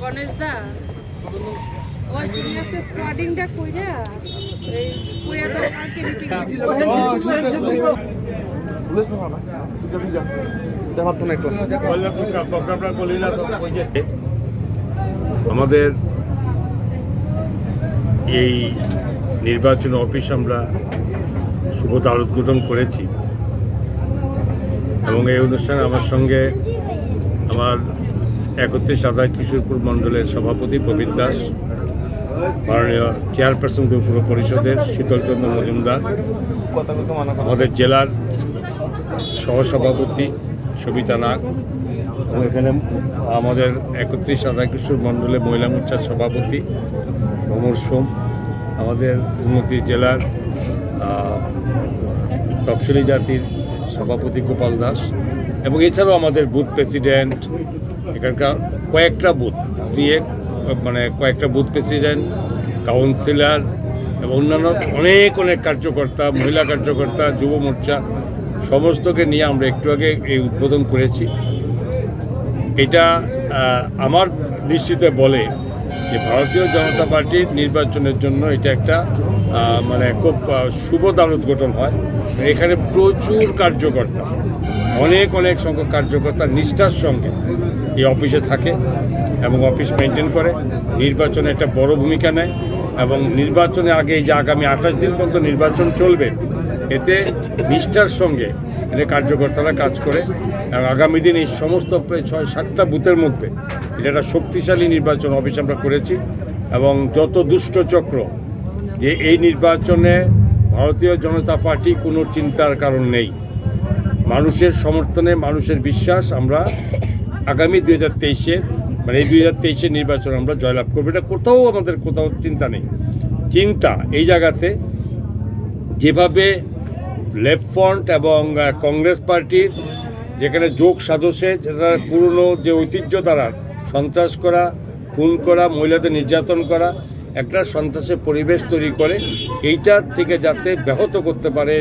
গণেশ দা ওই সিরিয়াসকে স্কোয়াডিংটা কইরা এই কইয়া তো আজকে মিটিং আমাদের এই নির্বাচন অফিস আমরা শুভ উদ্বোধন করেছি এবং এই অনুষ্ঠানে আমার সঙ্গে আমার 31 আদায় কিশোরপুর মণ্ডলের সভাপতি প্রবীর দাস, মাননীয় চেয়ারপারসন পৌর পরিষদের শীতলচন্দ্র মজুমদার, আমাদের জেলার সহসভাপতি সবিতা নাগ এবং এখানে আমাদের 31 আদায় কিশোর মণ্ডলের মহিলা মোর্চার সভাপতি ভ্রমর সোম, আমাদের উন্নতি জেলার তফসিলি জাতির সভাপতি গোপাল দাস এবং এছাড়াও আমাদের বুথ প্রেসিডেন্ট, এখানকার কয়েকটা বুথ কয়েকটা বুথ প্রেসিডেন্ট, কাউন্সিলর এবং অন্যান্য অনেক কার্যকর্তা, মহিলা কার্যকর্তা, যুব মোর্চা সমস্তকে নিয়ে আমরা একটু আগে এই উদ্বোধন করেছি। এটা আমার দৃষ্টিতে বলে যে ভারতীয় জনতা পার্টির নির্বাচনের জন্য এটা একটা খুব শুভ উদ্বোধন হয়। এখানে প্রচুর কার্যকর্তা, অনেক সংখ্যক কার্যকর্তা নিষ্ঠার সঙ্গে এই অফিসে থাকে এবং অফিস মেনটেন করে, নির্বাচনে একটা বড় ভূমিকা নেয় এবং নির্বাচনে আগে এই যে আগামী 28 দিন পর্যন্ত নির্বাচন চলবে, এতে নিষ্ঠার সঙ্গে এটা কার্যকর্তারা কাজ করে এবং আগামী দিন এই সমস্ত 6-7টা বুথের মধ্যে এটা একটা শক্তিশালী নির্বাচন অফিস আমরা করেছি এবং যত দুষ্ট চক্র যে এই নির্বাচনে ভারতীয় জনতা পার্টি কোনো চিন্তার কারণ নেই। মানুষের সমর্থনে, মানুষের বিশ্বাস আমরা আগামী 2023-এর এই 2023-এর নির্বাচন আমরা জয়লাভ করবো। এটা আমাদের কোথাও চিন্তা নেই। চিন্তা এই জায়গাতে যেভাবে লেফট ফ্রন্ট এবং কংগ্রেস পার্টির যেখানে যোগ সাজসে যারা পুরনো যে ঐতিহ্য দ্বারা সন্ত্রাস করা, খুন করা, মহিলাদের নির্যাতন করা, একটা সন্ত্রাসের পরিবেশ তৈরি করে, এইটা থেকে যাতে ব্যাহত করতে পারে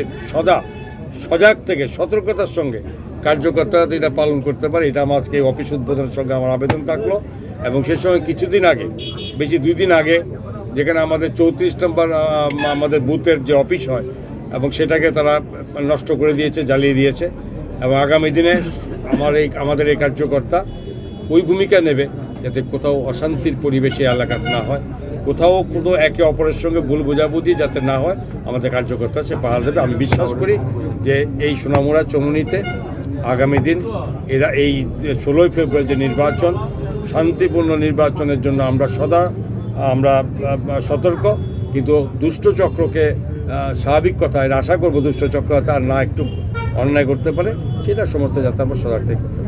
সজাগ থেকে সতর্কতার সঙ্গে কার্যকর্তারা এটা পালন করতে পারে, এটা আমার আজকে অফিস উদ্বোধনের সঙ্গে আমার আবেদন থাকলো। এবং সেই সময় কিছুদিন আগে, বেশি 2 দিন আগে, যেখানে আমাদের 34 নম্বর আমাদের বুথের যে অফিস হয় এবং সেটাকে তারা নষ্ট করে দিয়েছে, জ্বালিয়ে দিয়েছে এবং আগামী দিনে আমাদের এই কার্যকর্তা ওই ভূমিকা নেবে যাতে কোথাও অশান্তির পরিবেশে এলাকাতে না হয়, কোথাও কোনো একে অপরের সঙ্গে ভুল বোঝাবুঝি যাতে না হয়, আমাদের কার্যকর্তা সে পাহাড় দেবে। আমি বিশ্বাস করি যে এই সোনামুড়া চমুনিতে আগামী দিন এরা এই 16ই ফেব্রুয়ারি যে নির্বাচন, শান্তিপূর্ণ নির্বাচনের জন্য আমরা সতর্ক, কিন্তু দুষ্ট চক্রকে স্বাভাবিক কথা, এর আশা করবো দুষ্ট চক্র আর না একটু অন্যায় করতে পারে, সেটা সমস্ত যাতে আমরা সজাগ থেকে করতে পারি।